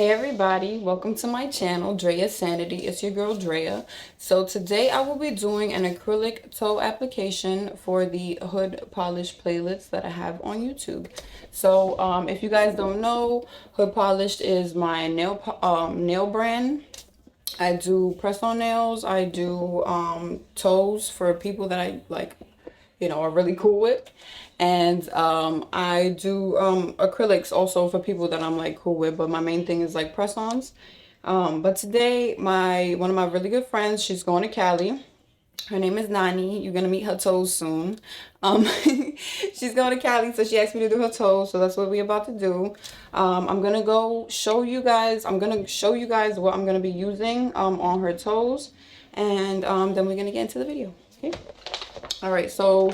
Hey everybody, welcome to my channel, Drea Sanity. It's your girl Drea. So today I will be doing an acrylic toe application for the Hood Polish playlist that I have on YouTube. So if you guys don't know, Hood Polished is my nail brand. I do press-on nails. I do toes for people that I like, are really cool with. And I do acrylics also for people that I'm like cool with, but my main thing is like press-ons. But today one of my really good friends, she's going to Cali. Her name is Nani. You're gonna meet her toes soon. She's going to Cali, so she asked me to do her toes. So that's what we're about to do. I'm gonna go show you guys. I'm gonna show you guys what I'm gonna be using on her toes, and then we're gonna get into the video. Okay. All right. So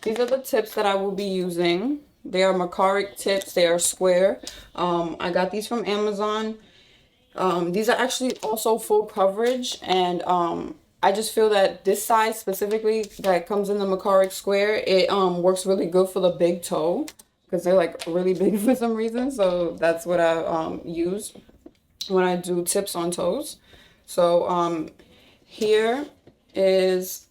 these are the tips that I will be using. They are MAKARTT tips. They are square. I got these from Amazon. These are actually also full coverage, and I just feel that this size specifically that comes in the MAKARTT square, it works really good for the big toe because they're like really big for some reason. So that's what I use when I do tips on toes. So here is,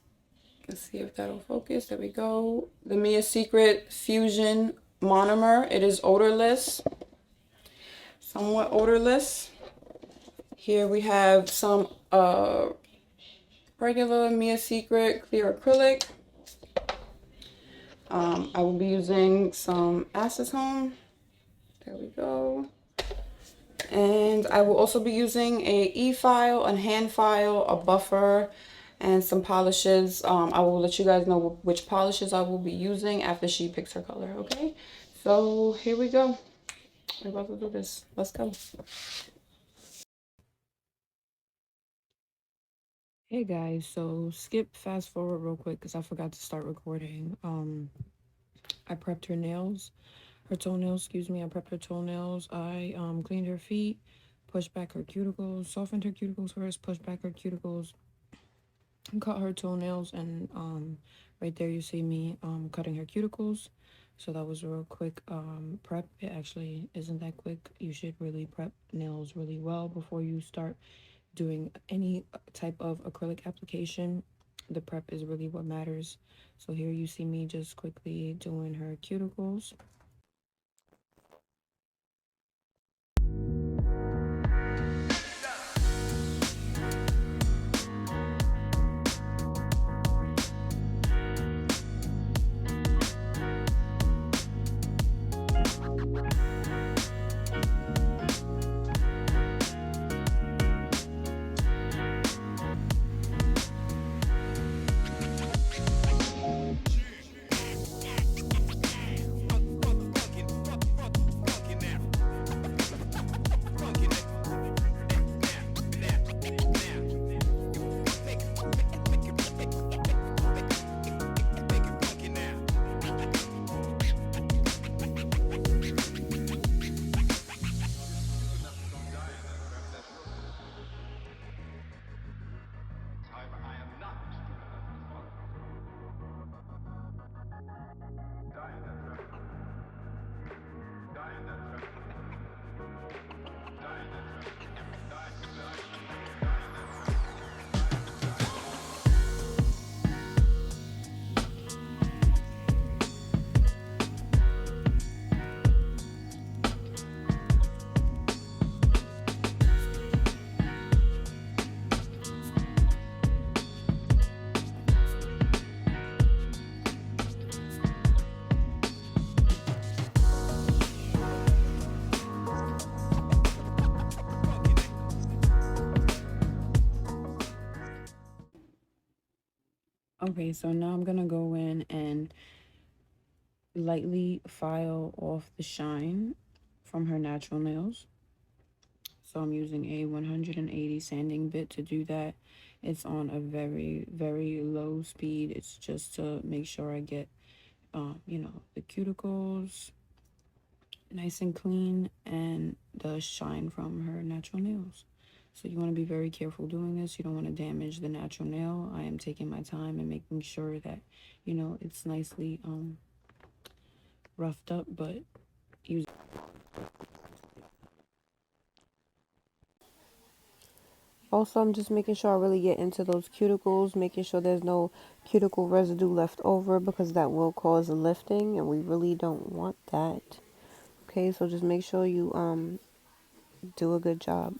let's see if that'll focus. There we go. The Mia Secret Fusion Monomer. It is odorless, somewhat odorless. Here we have some regular Mia Secret clear acrylic. I will be using some acetone. There we go. And I will also be using a e-file, a hand file, a buffer, and some polishes. I will let you guys know which polishes I will be using after she picks her color, okay? So here we go. We're about to do this. Let's go. Hey guys, so fast forward real quick because I forgot to start recording. I prepped her toenails, excuse me. I prepped her toenails. I cleaned her feet, pushed back her cuticles, softened her cuticles first, pushed back her cuticles, and cut her toenails. And right there you see me cutting her cuticles. So that was a real quick prep. It actually isn't that quick. You should really prep nails really well before you start doing any type of acrylic application. The prep is really what matters. So here you see me just quickly doing her cuticles. Okay, so now I'm gonna go in and lightly file off the shine from her natural nails. So I'm using a 180 sanding bit to do that. It's on a very, very low speed. It's just to make sure I get, the cuticles nice and clean and the shine from her natural nails. So you want to be very careful doing this. You don't want to damage the natural nail. I am taking my time and making sure that, it's nicely roughed up, but use Also, I'm just making sure I really get into those cuticles, making sure there's no cuticle residue left over because that will cause a lifting and we really don't want that. Okay, so just make sure you do a good job.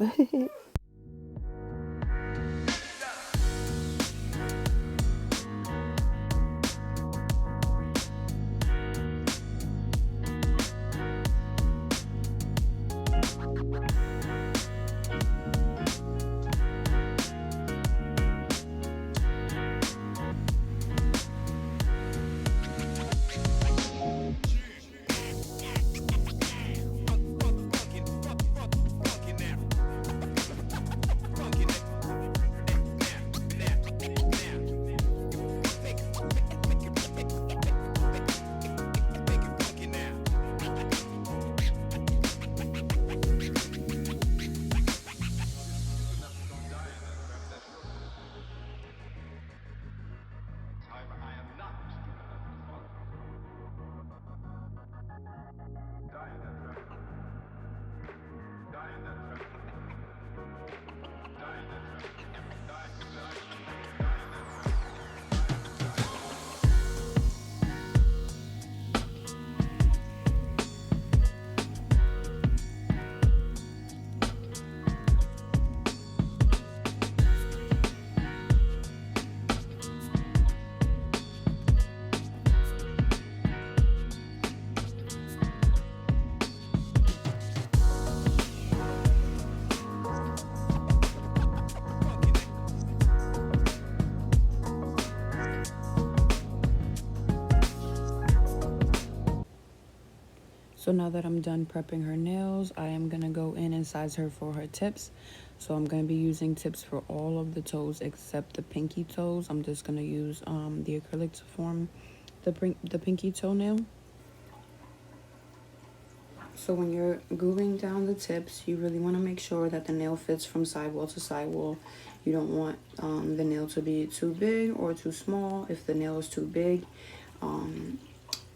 So now that I'm done prepping her nails, I am going to go in and size her for her tips. So I'm going to be using tips for all of the toes except the pinky toes. I'm just going to use the acrylic to form the pinky toenail. So when you're gluing down the tips, you really want to make sure that the nail fits from sidewall to sidewall. You don't want the nail to be too big or too small. If the nail is too big,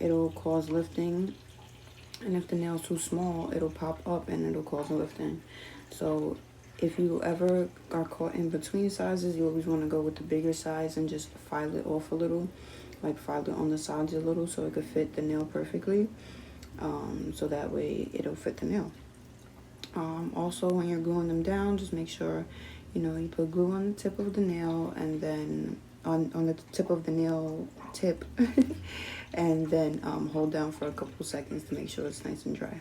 it'll cause lifting. And if the nail is too small, it'll pop up and it'll cause lifting. So if you ever are caught in between sizes, you always want to go with the bigger size and just file it off a little. Like file it on the sides a little so it could fit the nail perfectly. So that way it'll fit the nail. Also, when you're gluing them down, just make sure, you put glue on the tip of the nail and then on the tip of the nail tip and then hold down for a couple seconds to make sure it's nice and dry.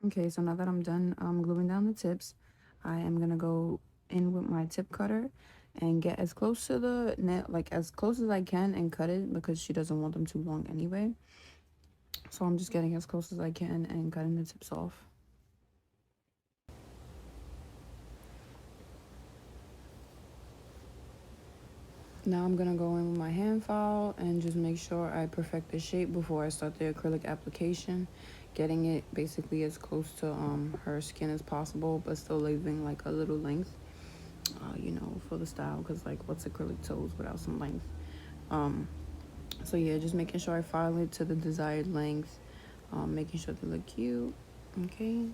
Okay, so now that I'm done gluing down the tips, I am gonna go in with my tip cutter and get as close to the nail, like as close as I can, and cut it because she doesn't want them too long anyway. So I'm just getting as close as I can and cutting the tips off. Now I'm gonna go in with my hand file and just make sure I perfect the shape before I start the acrylic application, getting it basically as close to her skin as possible, but still leaving like a little length, you know, for the style, because like what's acrylic toes without some length. So yeah, just making sure I file it to the desired length, making sure they look cute. Okay.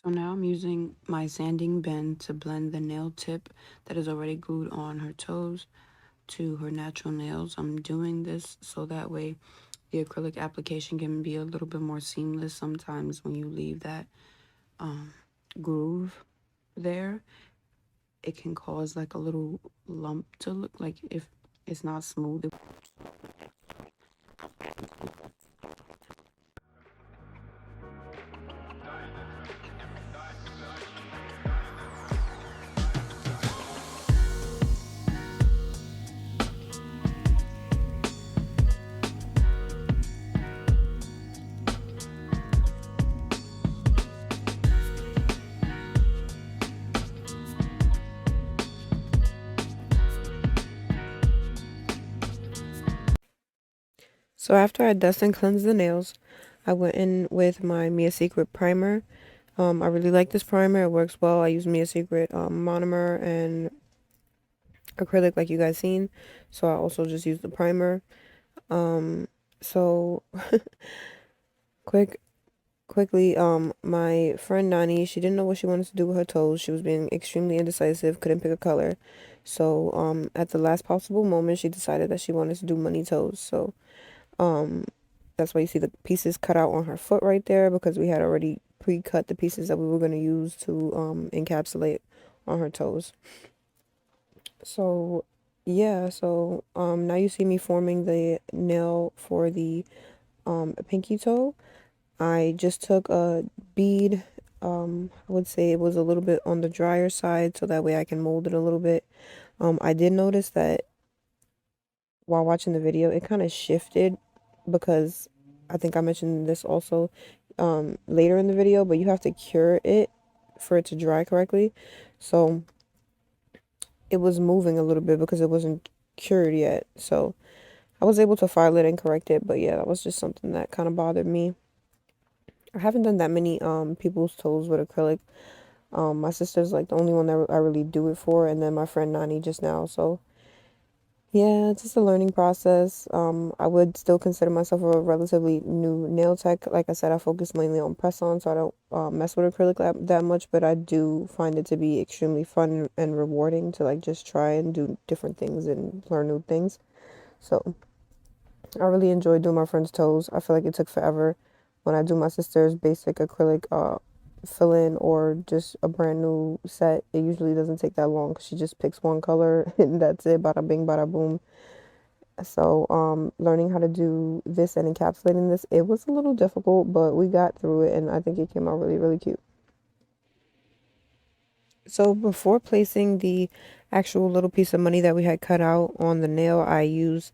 So now I'm using my sanding bend to blend the nail tip that is already glued on her toes to her natural nails. I'm doing this so that way the acrylic application can be a little bit more seamless. Sometimes when you leave that groove there, it can cause like a little lump to look like if it's not smooth. So after I dust and cleanse the nails, I went in with my Mia Secret primer. I really like this primer. It works well. I use Mia Secret monomer and acrylic like you guys seen. So I also just use the primer. So quickly, my friend Nani, she didn't know what she wanted to do with her toes. She was being extremely indecisive, couldn't pick a color. So at the last possible moment, she decided that she wanted to do money toes. So that's why you see the pieces cut out on her foot right there, because we had already pre-cut the pieces that we were going to use to encapsulate on her toes. So yeah, so now you see me forming the nail for the pinky toe. I just took a bead. I would say it was a little bit on the drier side, so that way I can mold it a little bit. I did notice that while watching the video, it kind of shifted, because I think I mentioned this also later in the video, but you have to cure it for it to dry correctly. So it was moving a little bit because it wasn't cured yet. So I was able to file it and correct it, but yeah, that was just something that kind of bothered me. I haven't done that many people's toes with acrylic. My sister's like the only one that I really do it for, and then my friend Nani just now. So yeah, it's just a learning process. I would still consider myself a relatively new nail tech. Like I said, I focus mainly on press-on, so I don't mess with acrylic that much, but I do find it to be extremely fun and rewarding to like just try and do different things and learn new things. So I really enjoy doing my friend's toes. I feel like it took forever. When I do my sister's basic acrylic fill-in or just a brand new set, it usually doesn't take that long because she just picks one color and that's it. Bada bing, bada boom. So learning how to do this and encapsulating this, it was a little difficult, but we got through it, and I think it came out really, really cute. So before placing the actual little piece of money that we had cut out on the nail, I used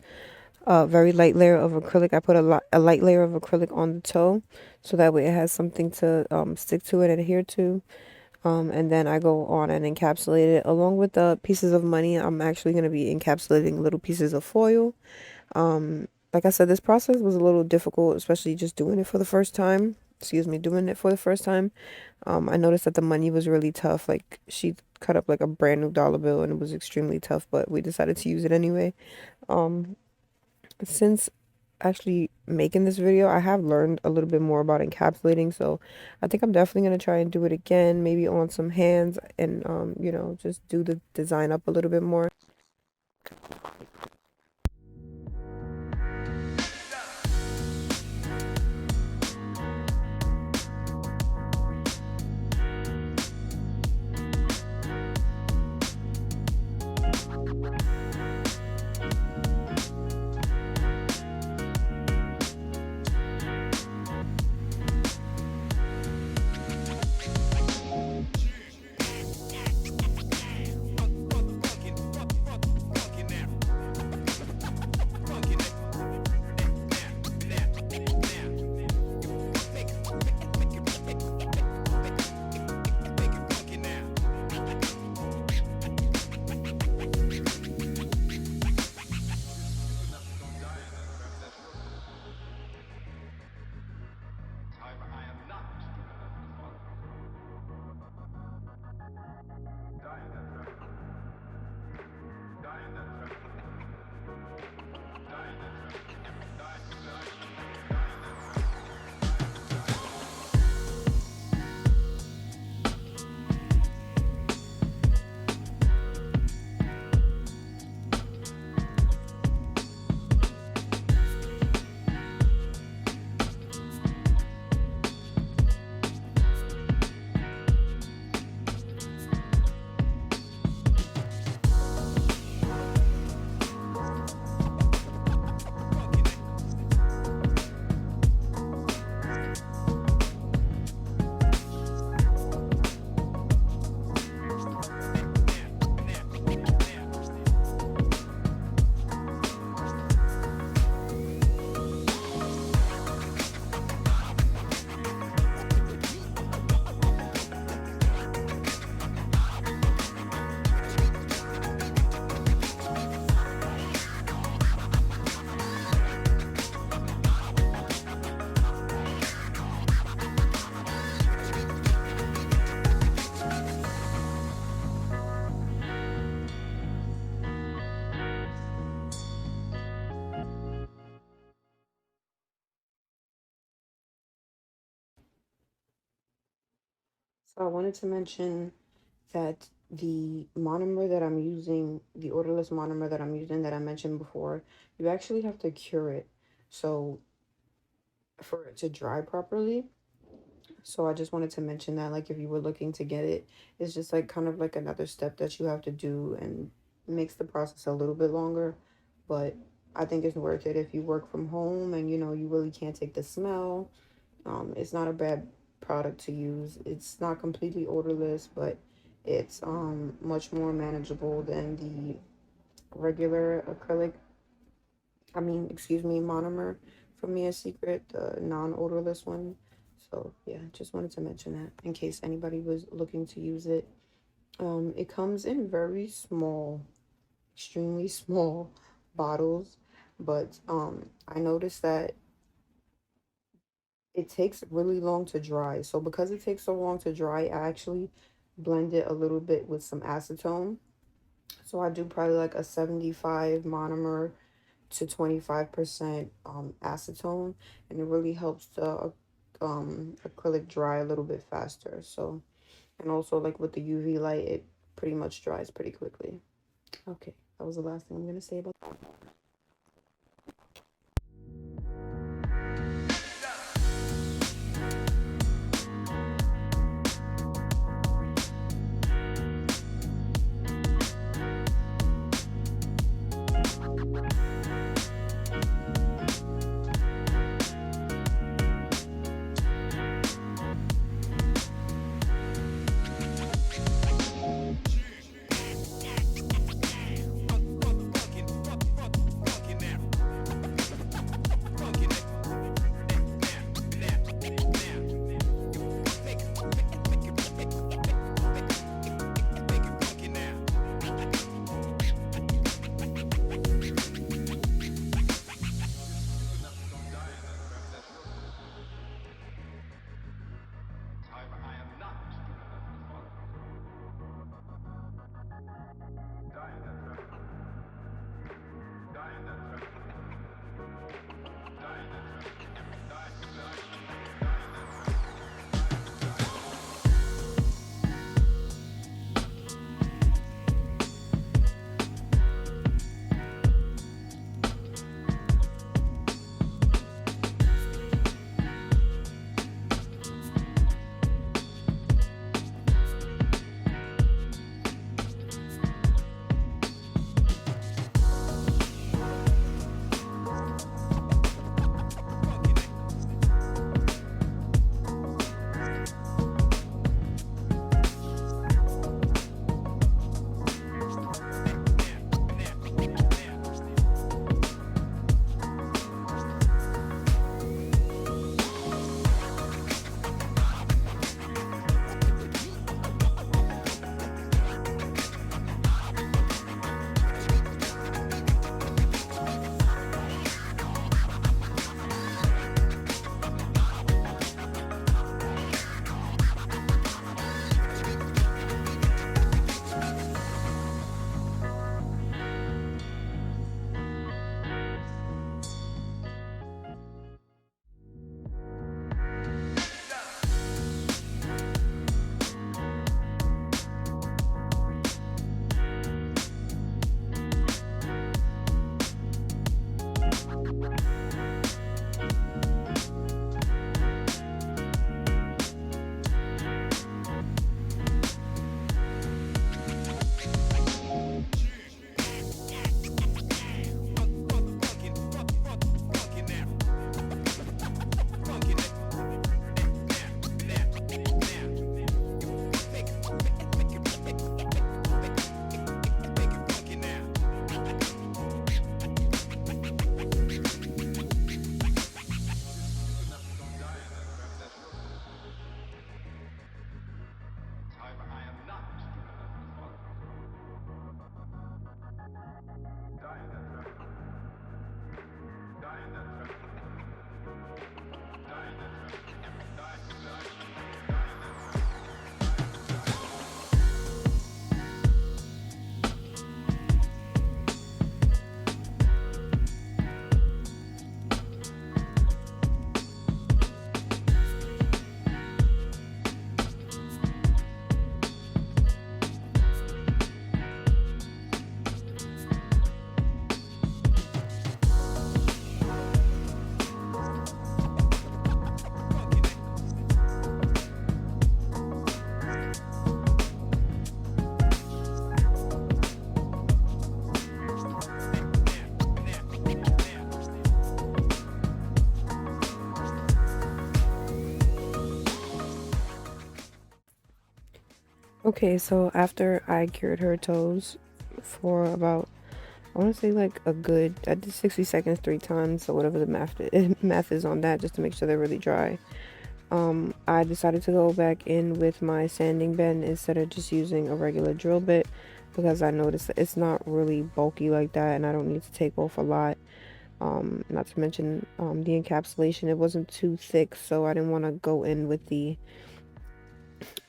a very light layer of acrylic. I put a light layer of acrylic on the toe, so that way it has something to stick to and adhere to. And then I go on and encapsulate it along with the pieces of money. I'm actually going to be encapsulating little pieces of foil. Like I said, this process was a little difficult, especially just doing it for the first time. Excuse me, doing it for the first time. I noticed that the money was really tough. Like she cut up like a brand new dollar bill, and it was extremely tough, but we decided to use it anyway. Since actually making this video, I have learned a little bit more about encapsulating, so I think I'm definitely going to try and do it again, maybe on some hands, and you know, just do the design up a little bit more. So I wanted to mention that the monomer that I'm using, the odorless monomer that I'm using that I mentioned before, you actually have to cure it. So for it to dry properly. So I just wanted to mention that, like, if you were looking to get it, it's just like kind of like another step that you have to do and makes the process a little bit longer. But I think it's worth it if you work from home and you really can't take the smell. It's not a bad product to use. It's not completely odorless, but it's much more manageable than the regular acrylic. Excuse me, monomer from Mia Secret, the non-odorless one. So yeah, just wanted to mention that in case anybody was looking to use it. It comes in very small, extremely small bottles, but I noticed that it takes really long to dry. So because it takes so long to dry, I actually blend it a little bit with some acetone. So I do probably like a 75 monomer to 25% acetone, and it really helps the acrylic dry a little bit faster. So, and also like with the UV light, it pretty much dries pretty quickly. Okay, that was the last thing I'm gonna say about that. Okay, so after I cured her toes for about, I want to say like a good, I did 60 seconds 3 times, so whatever the math is on that, just to make sure they're really dry. I decided to go back in with my sanding bed instead of just using a regular drill bit, because I noticed that it's not really bulky like that and I don't need to take off a lot. Not to mention the encapsulation, it wasn't too thick, so I didn't want to go in with the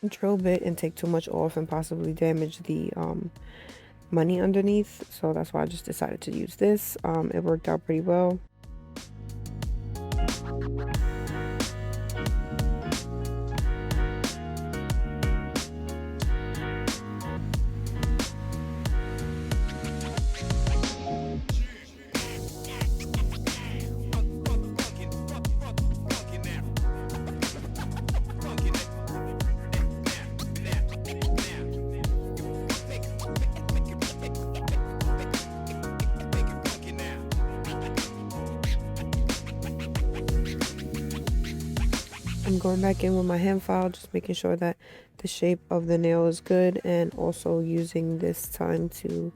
drill bit and take too much off and possibly damage the money underneath. So that's why I just decided to use this. It worked out pretty well. I'm going back in with my hand file, just making sure that the shape of the nail is good, and also using this time to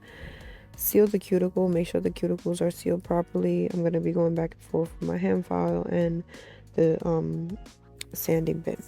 seal the cuticle, make sure the cuticles are sealed properly. I'm going to be going back and forth with my hand file and the sanding bit.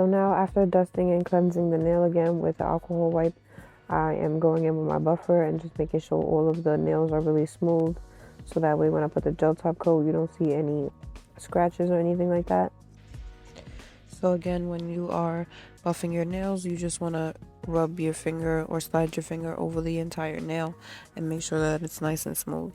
So now after dusting and cleansing the nail again with the alcohol wipe, I am going in with my buffer and just making sure all of the nails are really smooth. So that way when I put the gel top coat, you don't see any scratches or anything like that. So again, when you are buffing your nails, you just want to rub your finger or slide your finger over the entire nail and make sure that it's nice and smooth.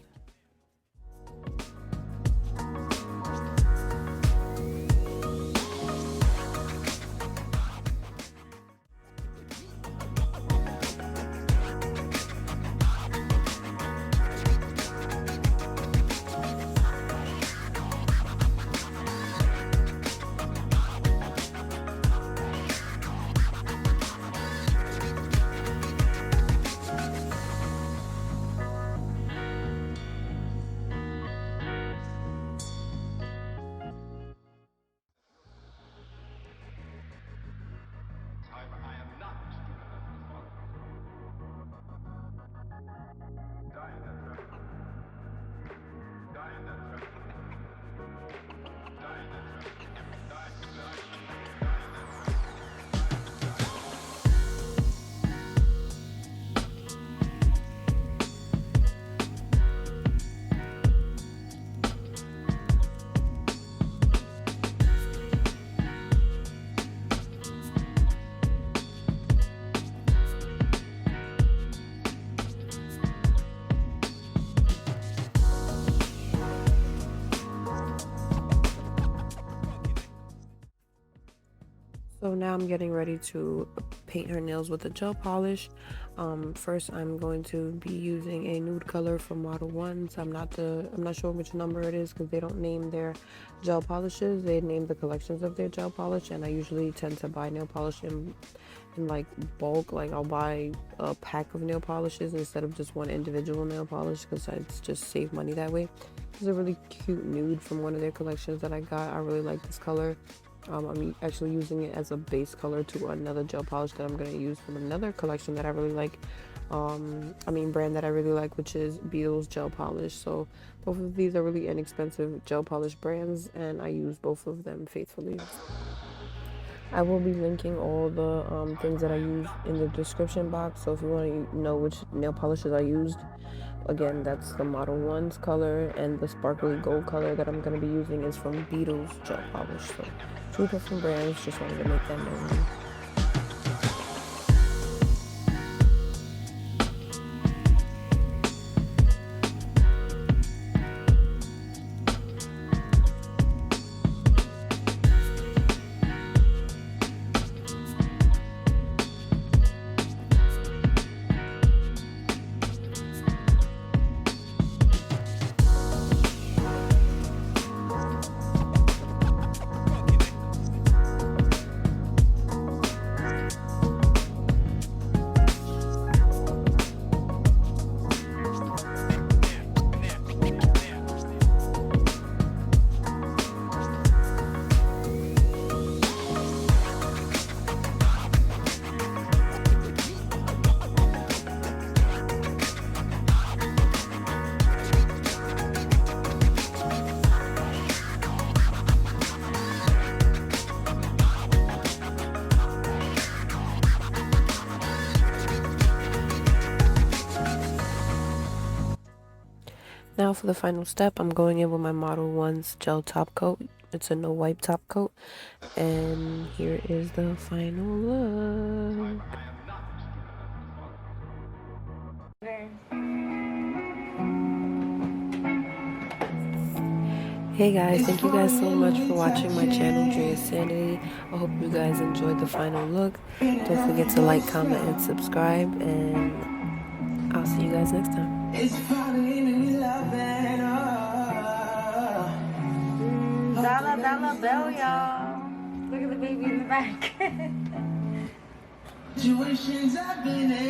So now I'm getting ready to paint her nails with a gel polish. First I'm going to be using a nude color from Model 1s. I'm not sure which number it is because they don't name their gel polishes. They name the collections of their gel polish, and I usually tend to buy nail polish in like bulk. Like I'll buy a pack of nail polishes instead of just one individual nail polish because I just save money that way. This is a really cute nude from one of their collections that I got. I really like this color. I'm actually using it as a base color to another gel polish that I'm going to use from another collection that I really like. Brand that I really like, which is Beetle's gel polish. So both of these are really inexpensive gel polish brands, and I use both of them faithfully. I will be linking all the things that I use in the description box. So if you want to know which nail polishes I used, again, that's the Model 1's color, and the sparkly gold color that I'm going to be using is from Beetle's gel polish. So 2 different brands, just wanted to make that known. Now for the final step, I'm going in with my Model 1's gel top coat. It's a no wipe top coat, and here is the final look. Hey guys, thank you guys so much for watching my channel, Drea's Sanity. I hope you guys enjoyed the final look. Don't forget to like, comment, and subscribe, and I'll see you guys next time. Dollar bill, y'all. Look at the baby in the back. Situations I've been in.